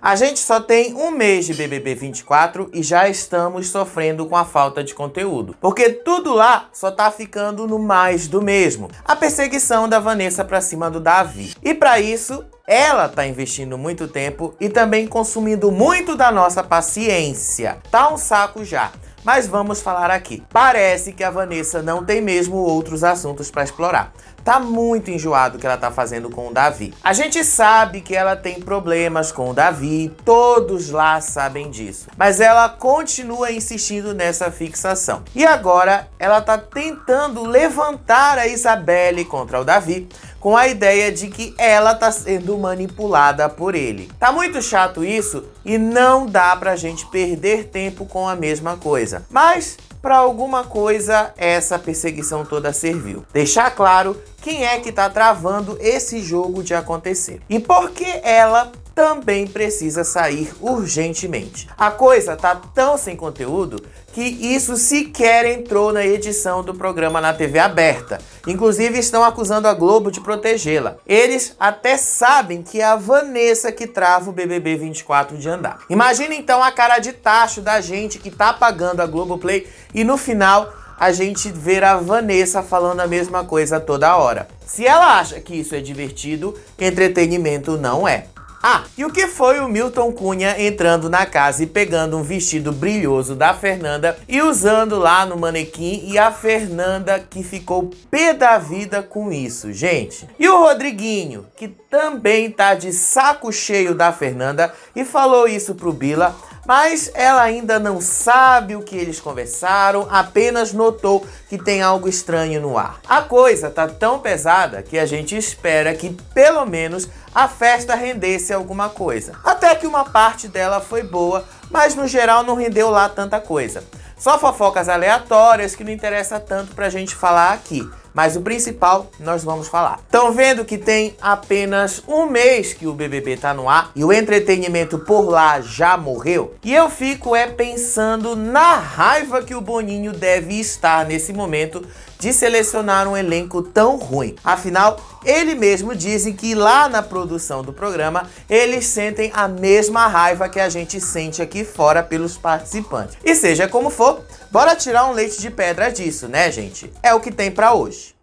A gente só tem um mês de BBB 24 e já estamos sofrendo com a falta de conteúdo. Porque tudo lá só tá ficando no mais do mesmo. A perseguição da Vanessa pra cima do Davi. E pra isso, ela tá investindo muito tempo e também consumindo muito da nossa paciência. Tá um saco já. Mas vamos falar aqui. Parece que a Vanessa não tem mesmo outros assuntos para explorar. Tá muito enjoado o que ela tá fazendo com o Davi. A gente sabe que ela tem problemas com o Davi, todos lá sabem disso. Mas ela continua insistindo nessa fixação. E agora ela tá tentando levantar a Isabelle contra o Davi, com a ideia de que ela tá sendo manipulada por ele. Tá muito chato isso e não dá pra gente perder tempo com a mesma coisa. Mas para alguma coisa essa perseguição toda serviu. Deixar claro quem é que tá travando esse jogo de acontecer. E por que ela também precisa sair urgentemente. A coisa tá tão sem conteúdo que isso sequer entrou na edição do programa na TV aberta. Inclusive estão acusando a Globo de protegê-la. Eles até sabem que é a Vanessa que trava o BBB 24 de andar. Imagina então a cara de tacho da gente que tá pagando a Globoplay e no final a gente ver a Vanessa falando a mesma coisa toda hora. Se ela acha que isso é divertido, entretenimento não é. Ah, e o que foi o Milton Cunha entrando na casa e pegando um vestido brilhoso da Fernanda e usando lá no manequim e a Fernanda que ficou pé da vida com isso, gente? E o Rodriguinho, que também tá de saco cheio da Fernanda e falou isso pro Bila, mas ela ainda não sabe o que eles conversaram, apenas notou que tem algo estranho no ar. A coisa tá tão pesada que a gente espera que pelo menos a festa rendesse alguma coisa. Até que uma parte dela foi boa, mas no geral não rendeu lá tanta coisa. Só fofocas aleatórias que não interessa tanto pra gente falar aqui. Mas o principal nós vamos falar. Estão vendo que tem apenas um mês que o BBB tá no ar e o entretenimento por lá já morreu? E eu fico pensando na raiva que o Boninho deve estar nesse momento de selecionar um elenco tão ruim. Afinal, ele mesmo dizem que lá na produção do programa, eles sentem a mesma raiva que a gente sente aqui fora pelos participantes. E seja como for, bora tirar um leite de pedra disso, né, gente? É o que tem pra hoje.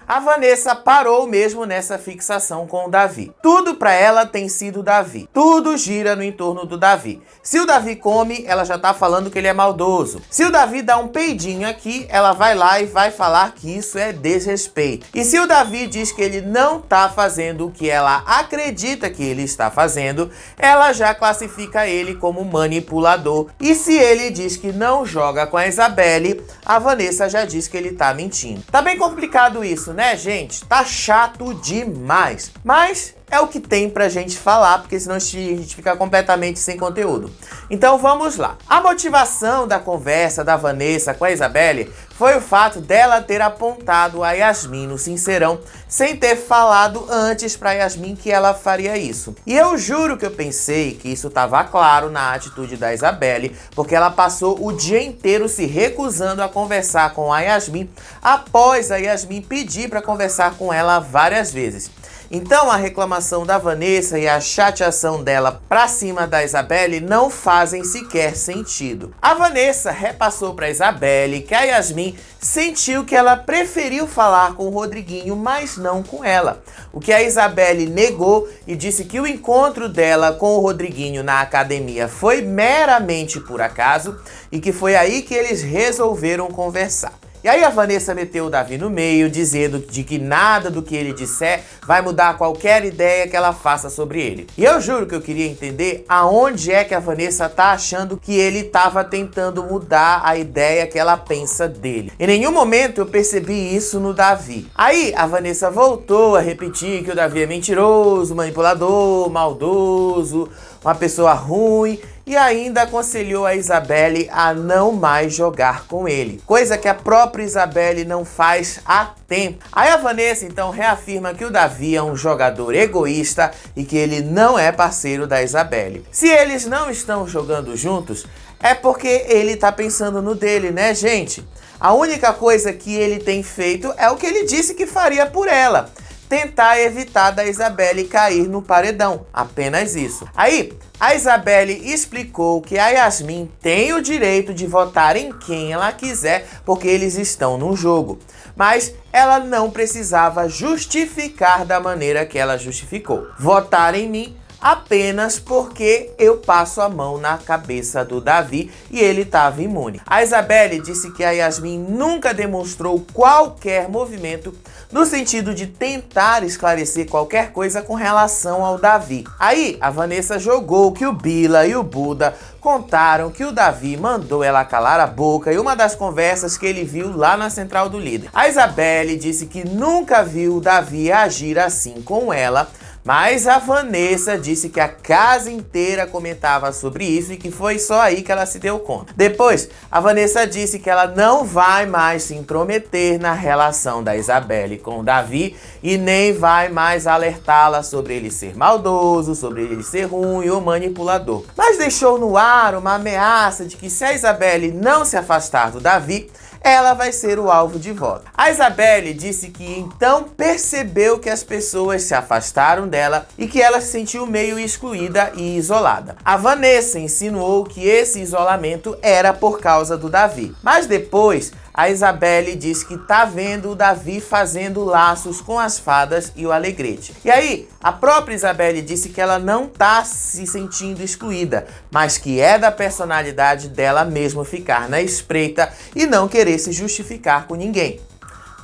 A Vanessa parou mesmo nessa fixação com o Davi. Tudo pra ela tem sido Davi. Tudo gira no entorno do Davi. Se o Davi come, ela já tá falando que ele é maldoso. Se o Davi dá um peidinho aqui, ela vai lá e vai falar que isso é desrespeito. E se o Davi diz que ele não tá fazendo o que ela acredita que ele está fazendo, ela já classifica ele como manipulador. E se ele diz que não joga com a Isabelle, a Vanessa já diz que ele tá mentindo. Tá bem complicado isso, né, gente? Tá chato demais. Mas é o que tem pra gente falar, porque senão a gente fica completamente sem conteúdo. Então vamos lá. A motivação da conversa da Vanessa com a Isabelle foi o fato dela ter apontado a Yasmin no Sincerão sem ter falado antes pra Yasmin que ela faria isso. E eu juro que eu pensei que isso tava claro na atitude da Isabelle, porque ela passou o dia inteiro se recusando a conversar com a Yasmin após a Yasmin pedir pra conversar com ela várias vezes. Então a reclamação da Vanessa e a chateação dela pra cima da Isabelle não fazem sequer sentido. A Vanessa repassou pra Isabelle que a Yasmin sentiu que ela preferiu falar com o Rodriguinho, mas não com ela. O que a Isabelle negou e disse que o encontro dela com o Rodriguinho na academia foi meramente por acaso e que foi aí que eles resolveram conversar. E aí a Vanessa meteu o Davi no meio, dizendo de que nada do que ele disser vai mudar qualquer ideia que ela faça sobre ele. E eu juro que eu queria entender aonde é que a Vanessa tá achando que ele tava tentando mudar a ideia que ela pensa dele. Em nenhum momento eu percebi isso no Davi. Aí a Vanessa voltou a repetir que o Davi é mentiroso, manipulador, maldoso, uma pessoa ruim, e ainda aconselhou a Isabelle a não mais jogar com ele, coisa que a própria Isabelle não faz há tempo. Aí a Vanessa então reafirma que o Davi é um jogador egoísta e que ele não é parceiro da Isabelle. Se eles não estão jogando juntos, É porque ele tá pensando no dele, né, gente? A única coisa que ele tem feito é o que ele disse que faria por ela. Tentar evitar da Isabelle cair no paredão. Apenas isso. Aí, a Isabelle explicou que a Yasmin tem o direito de votar em quem ela quiser, porque eles estão no jogo. Mas ela não precisava justificar da maneira que ela justificou. Votar em mim apenas porque eu passo a mão na cabeça do Davi e ele estava imune. A Isabelle disse que a Yasmin nunca demonstrou qualquer movimento no sentido de tentar esclarecer qualquer coisa com relação ao Davi. Aí, a Vanessa jogou que o Bila e o Buda contaram que o Davi mandou ela calar a boca em uma das conversas que ele viu lá na central do líder. A Isabelle disse que nunca viu o Davi agir assim com ela, mas a Vanessa disse que a casa inteira comentava sobre isso e que foi só aí que ela se deu conta. Depois, a Vanessa disse que ela não vai mais se intrometer na relação da Isabelle com o Davi e nem vai mais alertá-la sobre ele ser maldoso, sobre ele ser ruim ou manipulador. Mas deixou no ar uma ameaça de que se a Isabelle não se afastar do Davi, ela vai ser o alvo de voto. A Isabelle disse que então percebeu que as pessoas se afastaram dela e que ela se sentiu meio excluída e isolada. A Vanessa insinuou que esse isolamento era por causa do Davi. Mas depois, a Isabelle disse que tá vendo o Davi fazendo laços com as fadas e o Alegrete. E aí, a própria Isabelle disse que ela não tá se sentindo excluída, mas que é da personalidade dela mesmo ficar na espreita e não querer se justificar com ninguém.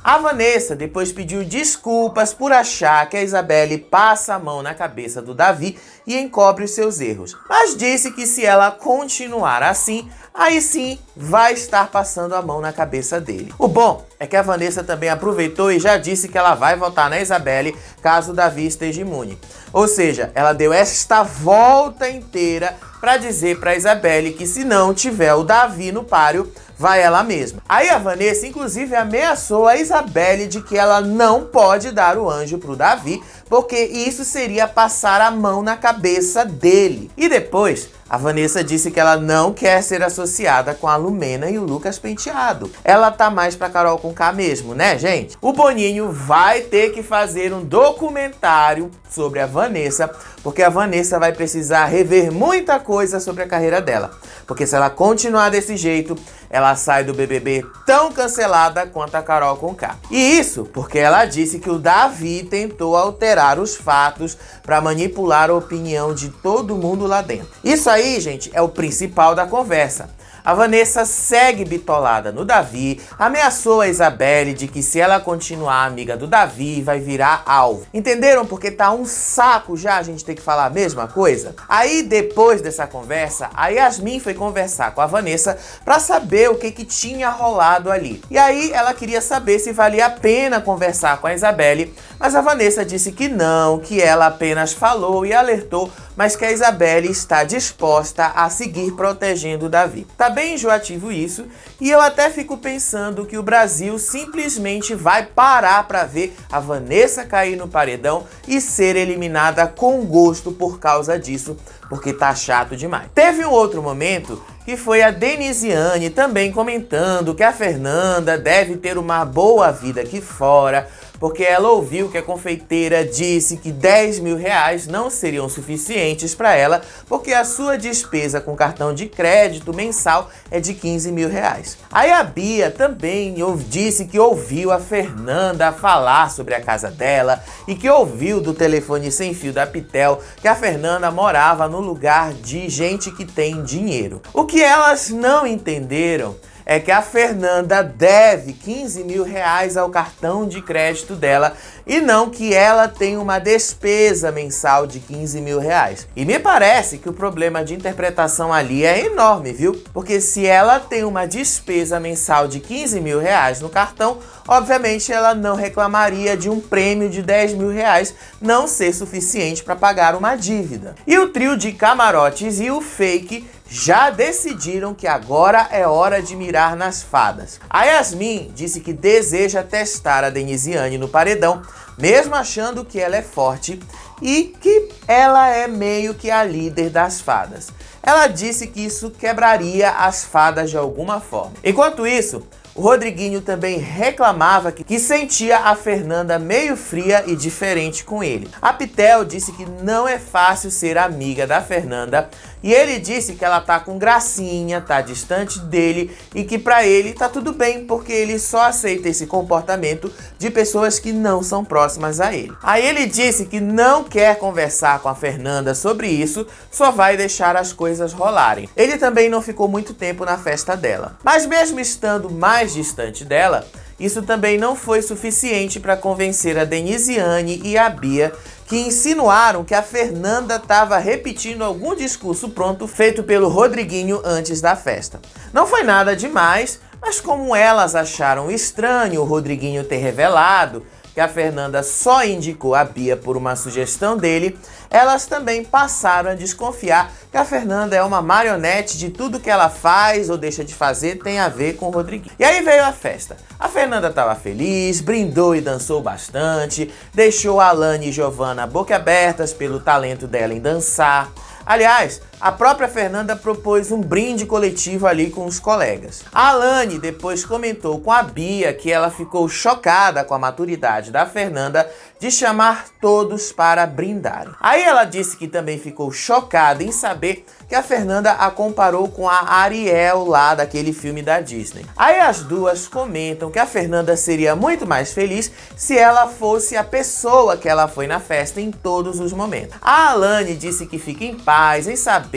A Vanessa depois pediu desculpas por achar que a Isabelle passa a mão na cabeça do Davi e encobre os seus erros, mas disse que se ela continuar assim, aí sim vai estar passando a mão na cabeça dele. O bom é que a Vanessa também aproveitou e já disse que ela vai votar na Isabelle caso o Davi esteja imune. Ou seja, ela deu esta volta inteira para dizer para a Isabelle que se não tiver o Davi no páreo, vai ela mesma. Aí a Vanessa, inclusive, ameaçou a Isabelle de que ela não pode dar o anjo pro Davi, porque isso seria passar a mão na cabeça dele. E depois, a Vanessa disse que ela não quer ser associada com a Lumena e o Lucas Penteado. Ela tá mais pra Carol Conká mesmo, né, gente? O Boninho vai ter que fazer um documentário sobre a Vanessa, porque a Vanessa vai precisar rever muita coisa sobre a carreira dela. Porque se ela continuar desse jeito, ela sai do BBB tão cancelada quanto a Carol Conká. E isso porque ela disse que o Davi tentou alterar os fatos para manipular a opinião de todo mundo lá dentro. Isso aí, gente, é o principal da conversa. A Vanessa segue bitolada no Davi, ameaçou a Isabelle de que se ela continuar amiga do Davi, vai virar alvo. Entenderam? Porque tá um saco já a gente ter que falar a mesma coisa. Aí, depois dessa conversa, a Yasmin foi conversar com a Vanessa pra saber o que tinha rolado ali. E aí, ela queria saber se valia a pena conversar com a Isabelle, mas a Vanessa disse que não, que ela apenas falou e alertou, mas que a Isabelle está disposta a seguir protegendo o Davi. Tá bem enjoativo isso, e eu até fico pensando que o Brasil simplesmente vai parar para ver a Vanessa cair no paredão e ser eliminada com gosto por causa disso, porque tá chato demais. Teve um outro momento que foi a Denisiane também comentando que a Fernanda deve ter uma boa vida aqui fora, porque ela ouviu que a confeiteira disse que 10 mil reais não seriam suficientes para ela, porque a sua despesa com cartão de crédito mensal é de 15 mil reais. Aí a Bia também disse que ouviu a Fernanda falar sobre a casa dela e que ouviu do telefone sem fio da Pitel que a Fernanda morava no lugar de gente que tem dinheiro. O que elas não entenderam é que a Fernanda deve 15 mil reais ao cartão de crédito dela e não que ela tem uma despesa mensal de 15 mil reais. E me parece que o problema de interpretação ali é enorme, viu? Porque se ela tem uma despesa mensal de 15 mil reais no cartão, obviamente ela não reclamaria de um prêmio de 10 mil reais não ser suficiente para pagar uma dívida. E o trio de camarotes e o fake já decidiram que agora é hora de mirar nas fadas. A Yasmin disse que deseja testar a Denisiane no paredão, mesmo achando que ela é forte e que ela é meio que a líder das fadas. Ela disse que isso quebraria as fadas de alguma forma. Enquanto isso, o Rodriguinho também reclamava que sentia a Fernanda meio fria e diferente com ele. A Pitel disse que não é fácil ser amiga da Fernanda e ele disse que ela tá com gracinha, tá distante dele e que pra ele tá tudo bem porque ele só aceita esse comportamento de pessoas que não são próximas a ele. Aí ele disse que não quer conversar com a Fernanda sobre isso, só vai deixar as coisas rolarem. Ele também não ficou muito tempo na festa dela. Mas mesmo estando mais distante dela, isso também não foi suficiente para convencer a Denisiane e a Bia, que insinuaram que a Fernanda estava repetindo algum discurso pronto feito pelo Rodriguinho antes da festa. Não foi nada demais, mas como elas acharam estranho o Rodriguinho ter revelado que a Fernanda só indicou a Bia por uma sugestão dele, elas também passaram a desconfiar que a Fernanda é uma marionete de tudo que ela faz ou deixa de fazer tem a ver com o Rodriguinho. E aí veio a festa. A Fernanda estava feliz, brindou e dançou bastante, deixou a Alane e Giovanna boquiabertas pelo talento dela em dançar. Aliás, a própria Fernanda propôs um brinde coletivo ali com os colegas. A Alane depois comentou com a Bia que ela ficou chocada com a maturidade da Fernanda de chamar todos para brindarem. Aí ela disse que também ficou chocada em saber que a Fernanda a comparou com a Ariel lá daquele filme da Disney. Aí as duas comentam que a Fernanda seria muito mais feliz se ela fosse a pessoa que ela foi na festa em todos os momentos. A Alane disse que fica em paz em saber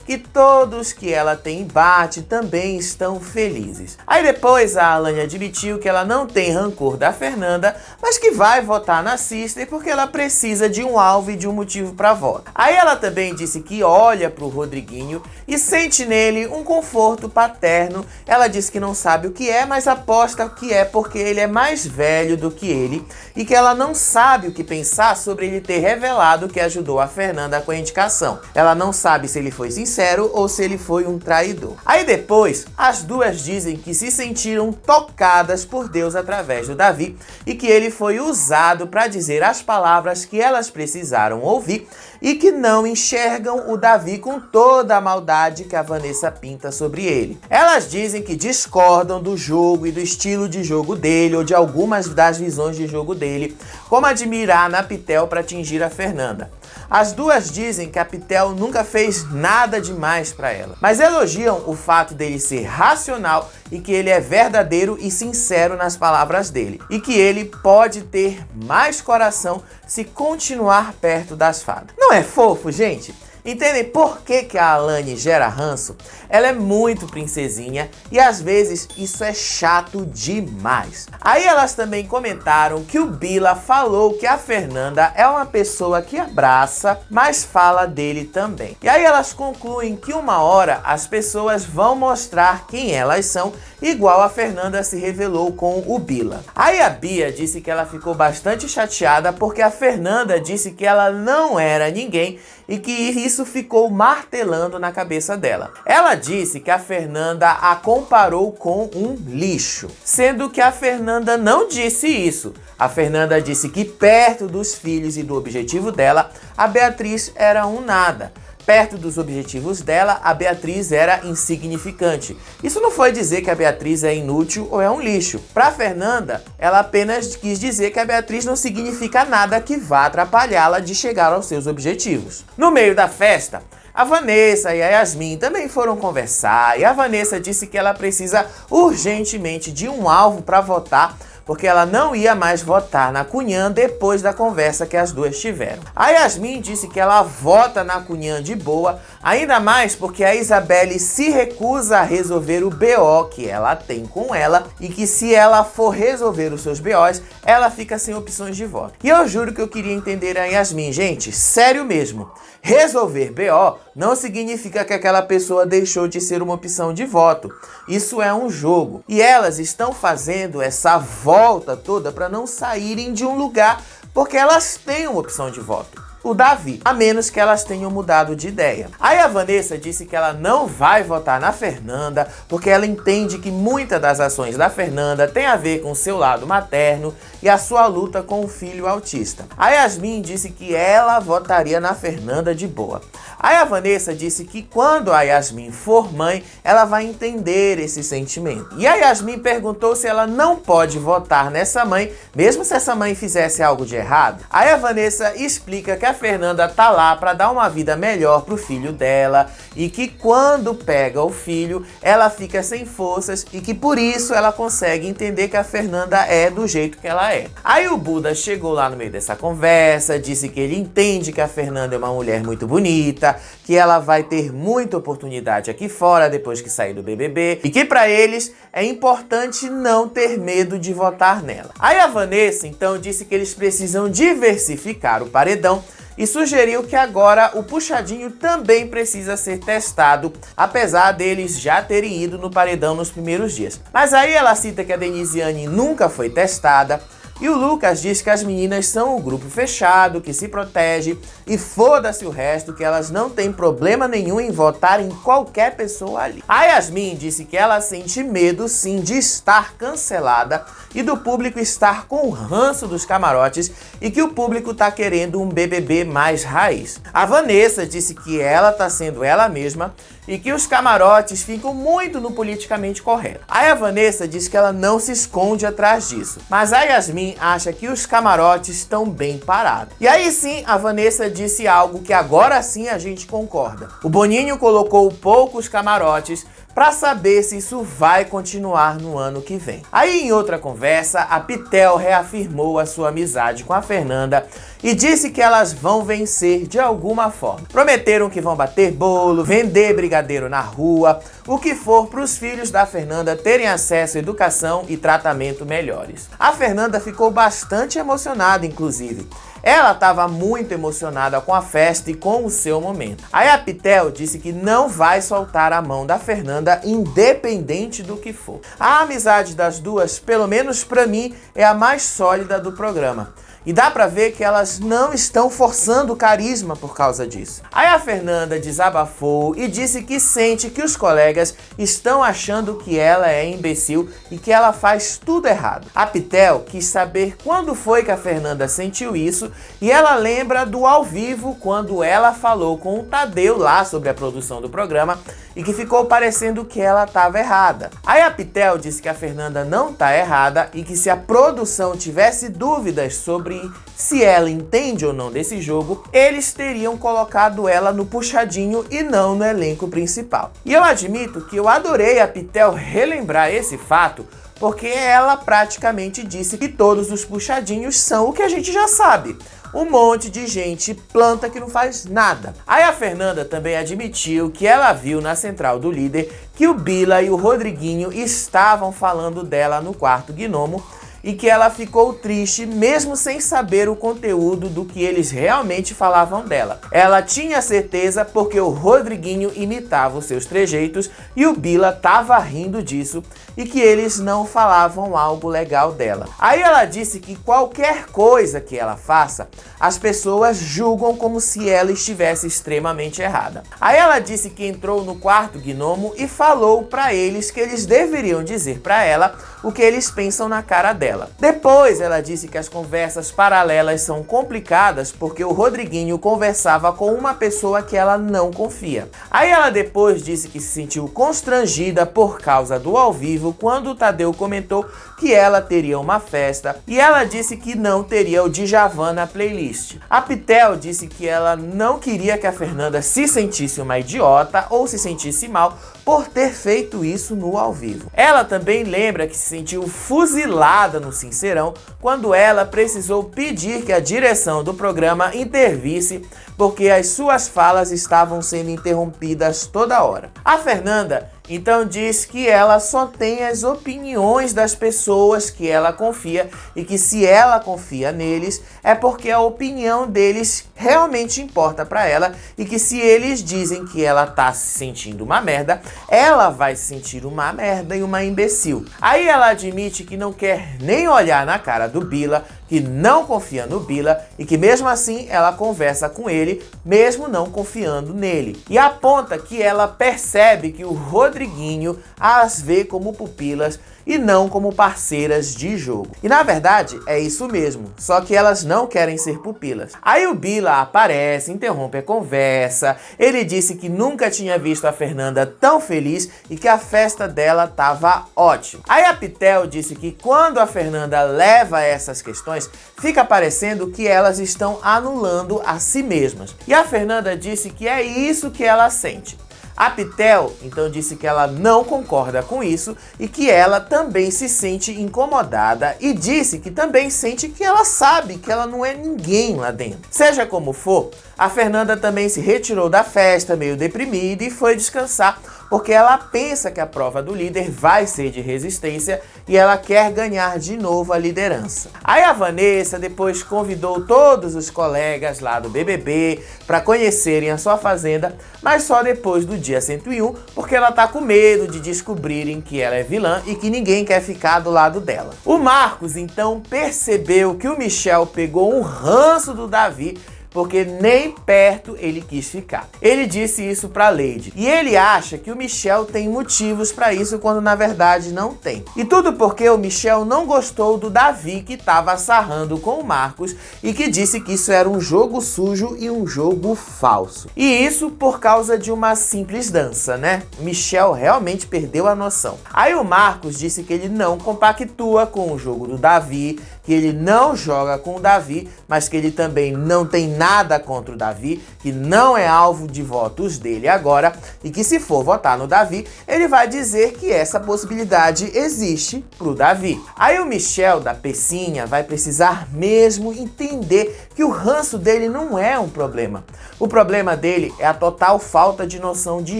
que todos que ela tem embate também estão felizes. Aí depois a Alane admitiu que ela não tem rancor da Fernanda, mas que vai votar na Sister porque ela precisa de um alvo e de um motivo para voto. Aí ela também disse que olha pro Rodriguinho e sente nele um conforto paterno. Ela disse que não sabe o que é, mas aposta que é porque ele é mais velho do que ele e que ela não sabe o que pensar sobre ele ter revelado que ajudou a Fernanda com a indicação. Ela não sabe se ele foi sincero ou se ele foi um traidor. Aí depois, as duas dizem que se sentiram tocadas por Deus através do Davi e que ele foi usado para dizer as palavras que elas precisaram ouvir e que não enxergam o Davi com toda a maldade que a Vanessa pinta sobre ele. Elas dizem que discordam do jogo e do estilo de jogo dele ou de algumas das visões de jogo dele, como admirar na Pitel para atingir a Fernanda. As duas dizem que a Pitel nunca fez nada demais para ela, mas elogiam o fato dele ser racional e que ele é verdadeiro e sincero nas palavras dele, e que ele pode ter mais coração se continuar perto das fadas. Não é fofo, gente? Entendem por que a Alane gera ranço? Ela é muito princesinha e às vezes isso é chato demais. Aí elas também comentaram que o Bila falou que a Fernanda é uma pessoa que abraça, mas fala dele também. E aí elas concluem que uma hora as pessoas vão mostrar quem elas são, igual a Fernanda se revelou com o Bila. Aí a Bia disse que ela ficou bastante chateada porque a Fernanda disse que ela não era ninguém e que isso ficou martelando na cabeça dela. Ela disse que a Fernanda a comparou com um lixo, sendo que a Fernanda não disse isso. A Fernanda disse que perto dos filhos e do objetivo dela, a Beatriz era um nada. Perto dos objetivos dela, a Beatriz era insignificante. Isso não foi dizer que a Beatriz é inútil ou é um lixo. Para Fernanda, ela apenas quis dizer que a Beatriz não significa nada que vá atrapalhá-la de chegar aos seus objetivos. No meio da festa, a Vanessa e a Yasmin também foram conversar e a Vanessa disse que ela precisa urgentemente de um alvo para votar, porque ela não ia mais votar na Cunhã depois da conversa que as duas tiveram. A Yasmin disse que ela vota na Cunhã de boa, ainda mais porque a Isabelle se recusa a resolver o BO que ela tem com ela e que se ela for resolver os seus BOs, ela fica sem opções de voto. E eu juro que eu queria entender a Yasmin, gente, sério mesmo. Resolver BO não significa que aquela pessoa deixou de ser uma opção de voto. Isso é um jogo. E elas estão fazendo essa volta toda para não saírem de um lugar porque elas têm uma opção de voto. o Davi, a menos que elas tenham mudado de ideia. Aí a Vanessa disse que ela não vai votar na Fernanda porque ela entende que muitas das ações da Fernanda tem a ver com seu lado materno e a sua luta com o filho autista. A Yasmin disse que ela votaria na Fernanda de boa. Aí a Vanessa disse que quando a Yasmin for mãe, ela vai entender esse sentimento. E a Yasmin perguntou se ela não pode votar nessa mãe, mesmo se essa mãe fizesse algo de errado. Aí a Vanessa explica que a Fernanda tá lá para dar uma vida melhor pro filho dela e que quando pega o filho, ela fica sem forças e que por isso ela consegue entender que a Fernanda é do jeito que ela é. Aí o Buda chegou lá no meio dessa conversa, disse que ele entende que a Fernanda é uma mulher muito bonita, que ela vai ter muita oportunidade aqui fora depois que sair do BBB e que para eles é importante não ter medo de votar nela. Aí a Vanessa então disse que eles precisam diversificar o paredão e sugeriu que agora o puxadinho também precisa ser testado, apesar deles já terem ido no paredão nos primeiros dias. Mas aí ela cita que a Denisiane nunca foi testada, e o Lucas diz que as meninas são um grupo fechado, que se protege e foda-se o resto, que elas não têm problema nenhum em votar em qualquer pessoa ali. A Yasmin disse que ela sente medo sim de estar cancelada e do público estar com o ranço dos camarotes e que o público tá querendo um BBB mais raiz. A Vanessa disse que ela tá sendo ela mesma e que os camarotes ficam muito no politicamente correto. Aí a Vanessa diz que ela não se esconde atrás disso, mas a Yasmin acha que os camarotes estão bem parados. E aí sim, a Vanessa disse algo que agora sim a gente concorda. O Boninho colocou poucos camarotes para saber se isso vai continuar no ano que vem. Aí em outra conversa, a Pitel reafirmou a sua amizade com a Fernanda e disse que elas vão vencer de alguma forma. Prometeram que vão bater bolo, vender brigadeiro na rua, o que for para os filhos da Fernanda terem acesso à educação e tratamento melhores. A Fernanda ficou bastante emocionada, inclusive. Ela estava muito emocionada com a festa e com o seu momento. Aí a Pitel disse que não vai soltar a mão da Fernanda independente do que for. A amizade das duas, pelo menos para mim, é a mais sólida do programa. E dá pra ver que elas não estão forçando o carisma por causa disso. Aí a Fernanda desabafou e disse que sente que os colegas estão achando que ela é imbecil e que ela faz tudo errado. A Pitel quis saber quando foi que a Fernanda sentiu isso e ela lembra do ao vivo quando ela falou com o Tadeu lá sobre a produção do programa e que ficou parecendo que ela estava errada. Aí a Pitel disse que a Fernanda não tá errada e que se a produção tivesse dúvidas sobre se ela entende ou não desse jogo, eles teriam colocado ela no puxadinho e não no elenco principal. E eu admito que eu adorei a Pitel relembrar esse fato, porque ela praticamente disse que todos os puxadinhos são o que a gente já sabe. Um monte de gente planta que não faz nada. Aí a Fernanda também admitiu que ela viu na central do líder que o Bila e o Rodriguinho estavam falando dela no quarto gnomo e que ela ficou triste mesmo sem saber o conteúdo do que eles realmente falavam dela. Ela tinha certeza porque o Rodriguinho imitava os seus trejeitos e o Bila tava rindo disso e que eles não falavam algo legal dela. Aí ela disse que qualquer coisa que ela faça, as pessoas julgam como se ela estivesse extremamente errada. Aí ela disse que entrou no quarto gnomo e falou para eles que eles deveriam dizer para ela o que eles pensam na cara dela. Depois ela disse que as conversas paralelas são complicadas porque o Rodriguinho conversava com uma pessoa que ela não confia. Aí ela depois disse que se sentiu constrangida por causa do ao vivo quando o Tadeu comentou que ela teria uma festa e ela disse que não teria o Djavan na playlist. A Pitel disse que ela não queria que a Fernanda se sentisse uma idiota ou se sentisse mal por ter feito isso no ao vivo. Ela também lembra que se sentiu fuzilada no Sincerão quando ela precisou pedir que a direção do programa intervisse porque as suas falas estavam sendo interrompidas toda hora. A Fernanda então diz que ela só tem as opiniões das pessoas que ela confia e que se ela confia neles é porque a opinião deles realmente importa pra ela e que se eles dizem que ela tá se sentindo uma merda, ela vai se sentir uma merda e uma imbecil. Aí ela admite que não quer nem olhar na cara do Bila, que não confia no Bila e que mesmo assim ela conversa com ele, mesmo não confiando nele. E aponta que ela percebe que o Rodriguinho as vê como pupilas e não como parceiras de jogo. E na verdade é isso mesmo, só que elas não querem ser pupilas. Aí o Bila aparece, interrompe a conversa, ele disse que nunca tinha visto a Fernanda tão feliz e que a festa dela tava ótima. Aí a Pitel disse que quando a Fernanda leva essas questões, fica parecendo que elas estão anulando a si mesmas. E a Fernanda disse que é isso que ela sente. A Pitel, então, disse que ela não concorda com isso e que ela também se sente incomodada e disse que também sente que ela sabe que ela não é ninguém lá dentro. Seja como for, a Fernanda também se retirou da festa meio deprimida e foi descansar porque ela pensa que a prova do líder vai ser de resistência e ela quer ganhar de novo a liderança. Aí a Vanessa depois convidou todos os colegas lá do BBB para conhecerem a sua fazenda, mas só depois do dia 101, porque ela tá com medo de descobrirem que ela é vilã e que ninguém quer ficar do lado dela. O Marcos então percebeu que o Michel pegou um ranço do Davi porque nem perto ele quis ficar. Ele disse isso pra Lady. E ele acha que o Michel tem motivos pra isso, quando na verdade não tem. E tudo porque o Michel não gostou do Davi, que tava sarrando com o Marcos e que disse que isso era um jogo sujo e um jogo falso. E isso por causa de uma simples dança, né? Michel realmente perdeu a noção. Aí o Marcos disse que ele não compactua com o jogo do Davi, que ele não joga com o Davi, mas que ele também não tem nada contra o Davi, que não é alvo de votos dele agora e que se for votar no Davi, ele vai dizer que essa possibilidade existe pro Davi. Aí o Michel da Pecinha vai precisar mesmo entender que o ranço dele não é um problema. O problema dele é a total falta de noção de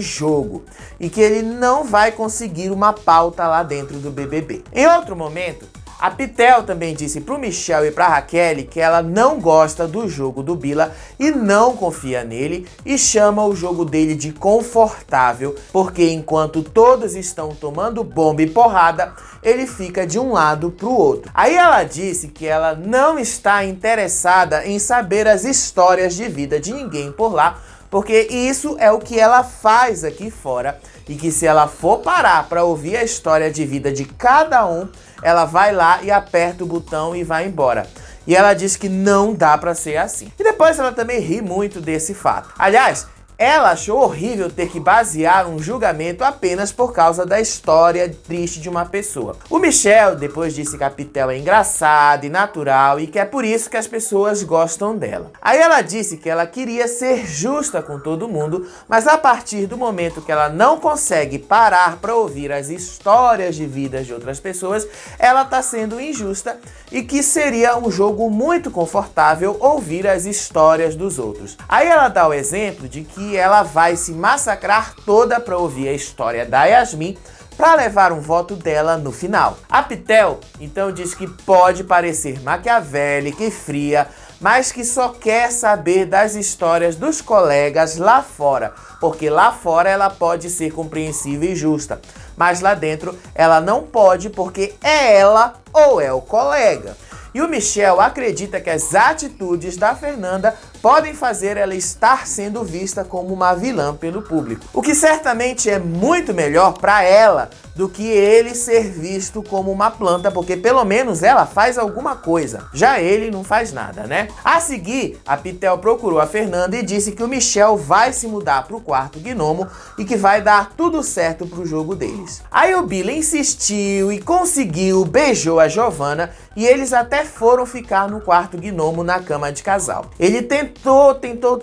jogo e que ele não vai conseguir uma pauta lá dentro do BBB. Em outro momento, a Pitel também disse pro Michel e pra Raquel que ela não gosta do jogo do Bila e não confia nele e chama o jogo dele de confortável, porque enquanto todos estão tomando bomba e porrada, ele fica de um lado pro outro. Aí ela disse que ela não está interessada em saber as histórias de vida de ninguém por lá, porque isso é o que ela faz aqui fora e que se ela for parar para ouvir a história de vida de cada um, ela vai lá e aperta o botão e vai embora. E ela diz que não dá pra ser assim. E depois ela também ri muito desse fato. Aliás, ela achou horrível ter que basear um julgamento apenas por causa da história triste de uma pessoa. O Michel depois disse que a Pitel é engraçada e natural e que é por isso que as pessoas gostam dela. Aí ela disse que ela queria ser justa com todo mundo, mas a partir do momento que ela não consegue parar para ouvir as histórias de vidas de outras pessoas, ela tá sendo injusta e que seria um jogo muito confortável ouvir as histórias dos outros. Aí ela dá o exemplo de que ela vai se massacrar toda para ouvir a história da Yasmin para levar um voto dela no final. A Pitel então diz que pode parecer maquiavélica e fria, mas que só quer saber das histórias dos colegas lá fora, porque lá fora ela pode ser compreensiva e justa, mas lá dentro ela não pode porque é ela ou é o colega. E o Michel acredita que as atitudes da Fernanda podem fazer ela estar sendo vista como uma vilã pelo público. O que certamente é muito melhor para ela do que ele ser visto como uma planta, porque pelo menos ela faz alguma coisa. Já ele não faz nada, né? A seguir, a Pitel procurou a Fernanda e disse que o Michel vai se mudar pro quarto gnomo e que vai dar tudo certo pro jogo deles. Aí o Bila insistiu e conseguiu, beijou a Giovanna e eles até foram ficar no quarto gnomo na cama de casal. Ele tentou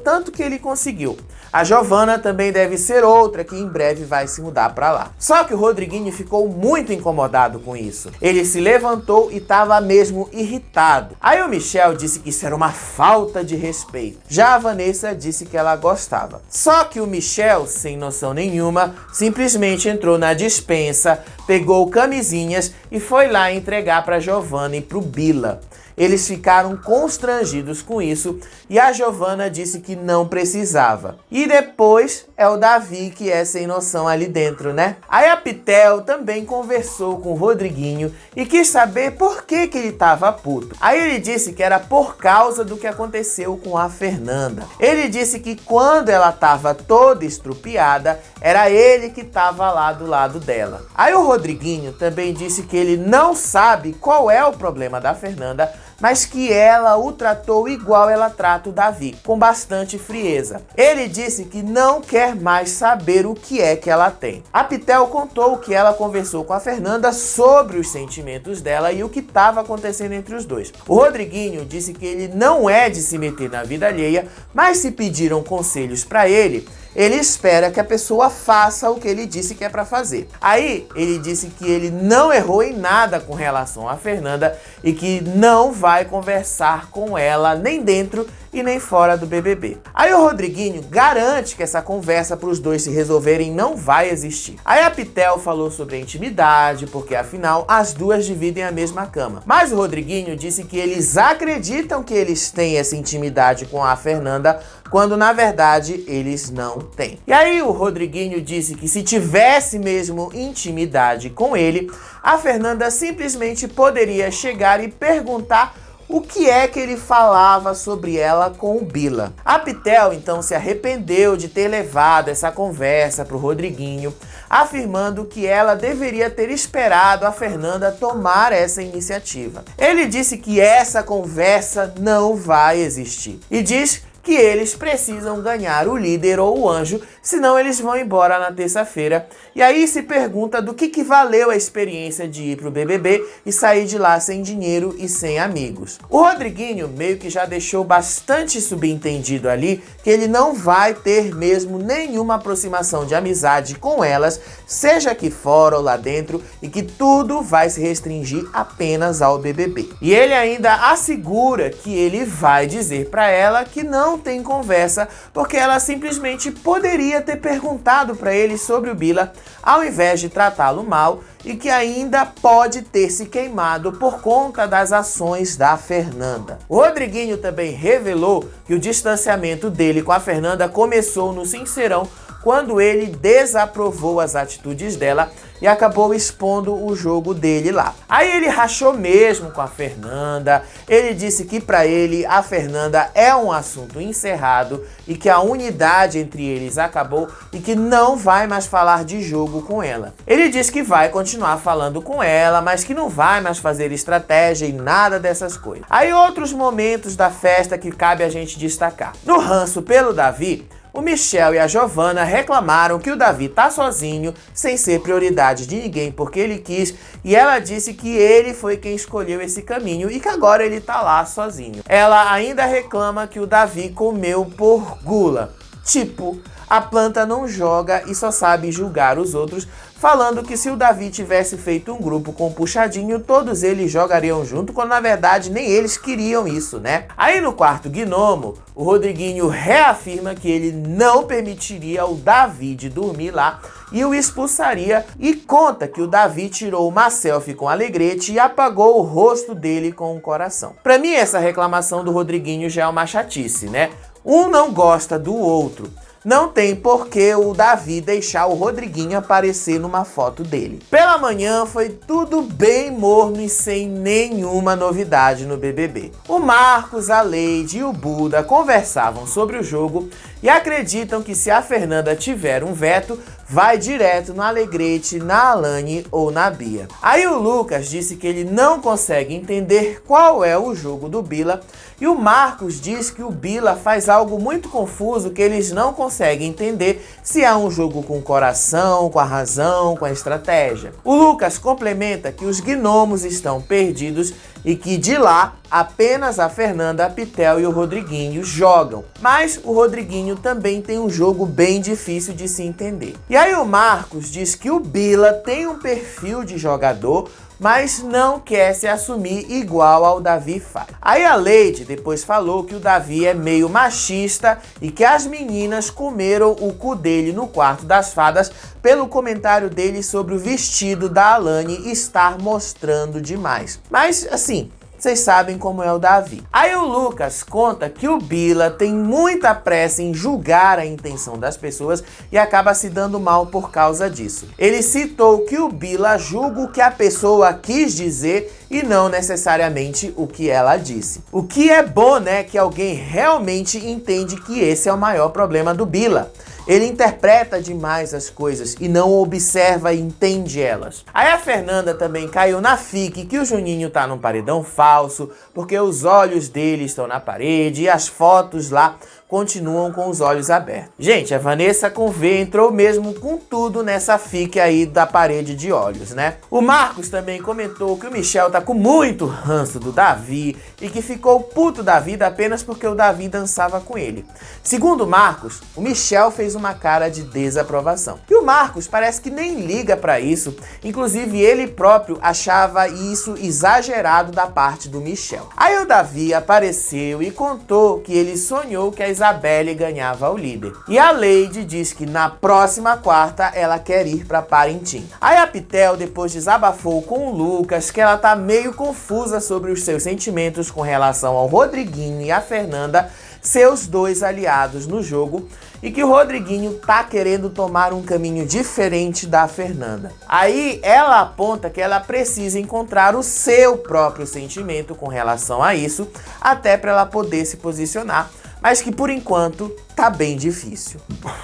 tanto que ele conseguiu. A Giovana também deve ser outra que em breve vai se mudar pra lá. Só que o Rodriguinho ficou muito incomodado com isso. Ele se levantou e estava mesmo irritado. Aí o Michel disse que isso era uma falta de respeito. Já a Vanessa disse que ela gostava. Só que o Michel, sem noção nenhuma, simplesmente entrou na despensa, pegou camisinhas e foi lá entregar para Giovana e pro Bila. Eles ficaram constrangidos com isso e a Giovana disse que não precisava. E depois é o Davi que é sem noção ali dentro, né? Aí a Pitel também conversou com o Rodriguinho e quis saber por que ele tava puto. Aí ele disse que era por causa do que aconteceu com a Fernanda. Ele disse que quando ela tava toda estrupiada, era ele que tava lá do lado dela. Aí o Rodriguinho também disse que ele não sabe qual é o problema da Fernanda, mas que ela o tratou igual ela trata o Davi, com bastante frieza. Ele disse que não quer mais saber o que é que ela tem. A Pitel contou que ela conversou com a Fernanda sobre os sentimentos dela e o que estava acontecendo entre os dois. O Rodriguinho disse que ele não é de se meter na vida alheia, mas se pediram conselhos para ele espera que a pessoa faça o que ele disse que é para fazer. Aí ele disse que ele não errou em nada com relação à Fernanda e que não vai conversar com ela nem dentro e nem fora do BBB. Aí o Rodriguinho garante que essa conversa para os dois se resolverem não vai existir. Aí a Pitel falou sobre a intimidade, porque afinal as duas dividem a mesma cama. Mas o Rodriguinho disse que eles acreditam que eles têm essa intimidade com a Fernanda, quando na verdade eles não têm. E aí o Rodriguinho disse que se tivesse mesmo intimidade com ele, a Fernanda simplesmente poderia chegar e perguntar o que é que ele falava sobre ela com o Bila. A Pitel então se arrependeu de ter levado essa conversa para o Rodriguinho, afirmando que ela deveria ter esperado a Fernanda tomar essa iniciativa. Ele disse que essa conversa não vai existir e diz que eles precisam ganhar o líder ou o anjo, senão eles vão embora na terça-feira. E aí se pergunta do que valeu a experiência de ir pro BBB e sair de lá sem dinheiro e sem amigos. O Rodriguinho meio que já deixou bastante subentendido ali que ele não vai ter mesmo nenhuma aproximação de amizade com elas, seja aqui fora ou lá dentro, e que tudo vai se restringir apenas ao BBB. E ele ainda assegura que ele vai dizer para ela que não tem conversa, porque ela simplesmente poderia ter perguntado para ele sobre o Bila, ao invés de tratá-lo mal, e que ainda pode ter se queimado por conta das ações da Fernanda. O Rodriguinho também revelou que o distanciamento dele com a Fernanda começou no Sincerão, quando ele desaprovou as atitudes dela e acabou expondo o jogo dele lá. Aí ele rachou mesmo com a Fernanda, ele disse que para ele a Fernanda é um assunto encerrado e que a unidade entre eles acabou e que não vai mais falar de jogo com ela. Ele disse que vai continuar falando com ela, mas que não vai mais fazer estratégia e nada dessas coisas. Aí outros momentos da festa que cabe a gente destacar. No ranço pelo Davi, o Michel e a Giovana reclamaram que o Davi tá sozinho, sem ser prioridade de ninguém porque ele quis, e ela disse que ele foi quem escolheu esse caminho e que agora ele tá lá sozinho. Ela ainda reclama que o Davi comeu por gula. Tipo, a planta não joga e só sabe julgar os outros, falando que se o Davi tivesse feito um grupo com o Puxadinho, todos eles jogariam junto, quando na verdade nem eles queriam isso, né? Aí no quarto gnomo, o Rodriguinho reafirma que ele não permitiria o Davi de dormir lá e o expulsaria, e conta que o Davi tirou uma selfie com Alegrete e apagou o rosto dele com um coração. Pra mim essa reclamação do Rodriguinho já é uma chatice, né? Um não gosta do outro. Não tem por que o Davi deixar o Rodriguinho aparecer numa foto dele. Pela manhã foi tudo bem morno e sem nenhuma novidade no BBB. O Marcos, a Leide e o Buda conversavam sobre o jogo e acreditam que se a Fernanda tiver um veto, vai direto no Alegrete, na Alane ou na Bia. Aí o Lucas disse que ele não consegue entender qual é o jogo do Bila, e o Marcos diz que o Bila faz algo muito confuso que eles não conseguem entender se é um jogo com o coração, com a razão, com a estratégia. O Lucas complementa que os gnomos estão perdidos e que de lá apenas a Fernanda, a Pitel e o Rodriguinho jogam. Mas o Rodriguinho também tem um jogo bem difícil de se entender. E aí o Marcos diz que o Bila tem um perfil de jogador, mas não quer se assumir igual ao Davi faz. Aí a Leide depois falou que o Davi é meio machista e que as meninas comeram o cu dele no quarto das fadas pelo comentário dele sobre o vestido da Alane estar mostrando demais. Mas assim, vocês sabem como é o Davi. Aí o Lucas conta que o Bila tem muita pressa em julgar a intenção das pessoas e acaba se dando mal por causa disso. Ele citou que o Bila julga o que a pessoa quis dizer e não necessariamente o que ela disse. O que é bom, né? Que alguém realmente entende que esse é o maior problema do Bila. Ele interpreta demais as coisas e não observa e entende elas. Aí a Fernanda também caiu na fique que o Juninho tá num paredão falso, porque os olhos dele estão na parede e as fotos lá continuam com os olhos abertos. Gente, a Vanessa com V entrou mesmo com tudo nessa fique aí da parede de olhos, né? O Marcos também comentou que o Michel tá com muito ranço do Davi e que ficou puto da vida apenas porque o Davi dançava com ele. Segundo o Marcos, o Michel fez uma cara de desaprovação. E o Marcos parece que nem liga pra isso, inclusive ele próprio achava isso exagerado da parte do Michel. Aí o Davi apareceu e contou que ele sonhou que a Isabelle ganhava o líder. E a Leide diz que na próxima quarta ela quer ir pra Parintins. Aí a Pitel depois desabafou com o Lucas que ela tá meio confusa sobre os seus sentimentos com relação ao Rodriguinho e a Fernanda, seus dois aliados no jogo, e que o Rodriguinho tá querendo tomar um caminho diferente da Fernanda. Aí ela aponta que ela precisa encontrar o seu próprio sentimento com relação a isso, até para ela poder se posicionar, mas que por enquanto tá bem difícil.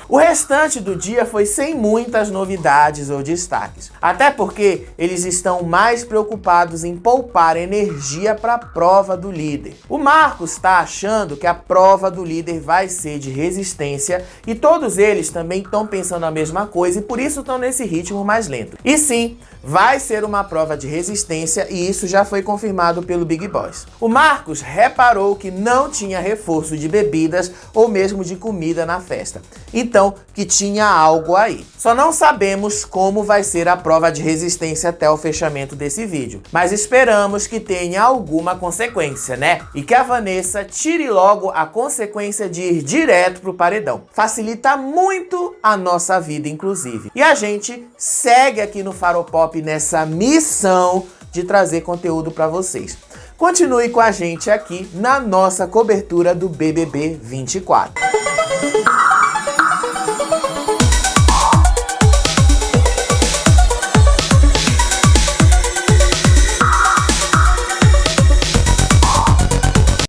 O restante do dia foi sem muitas novidades ou destaques, até porque eles estão mais preocupados em poupar energia para a prova do líder. O Marcos tá achando que a prova do líder vai ser de resistência e todos eles também estão pensando a mesma coisa e por isso estão nesse ritmo mais lento. E sim, vai ser uma prova de resistência e isso já foi confirmado pelo Big Boss. O Marcos reparou que não tinha reforço de bebidas ou mesmo de comida na festa. Então, que tinha algo aí. Só não sabemos como vai ser a prova de resistência até o fechamento desse vídeo. Mas esperamos que tenha alguma consequência, né? E que a Vanessa tire logo a consequência de ir direto pro paredão. Facilita muito a nossa vida, inclusive. E a gente segue aqui no Faropop nessa missão de trazer conteúdo para vocês. Continue com a gente aqui na nossa cobertura do BBB 24.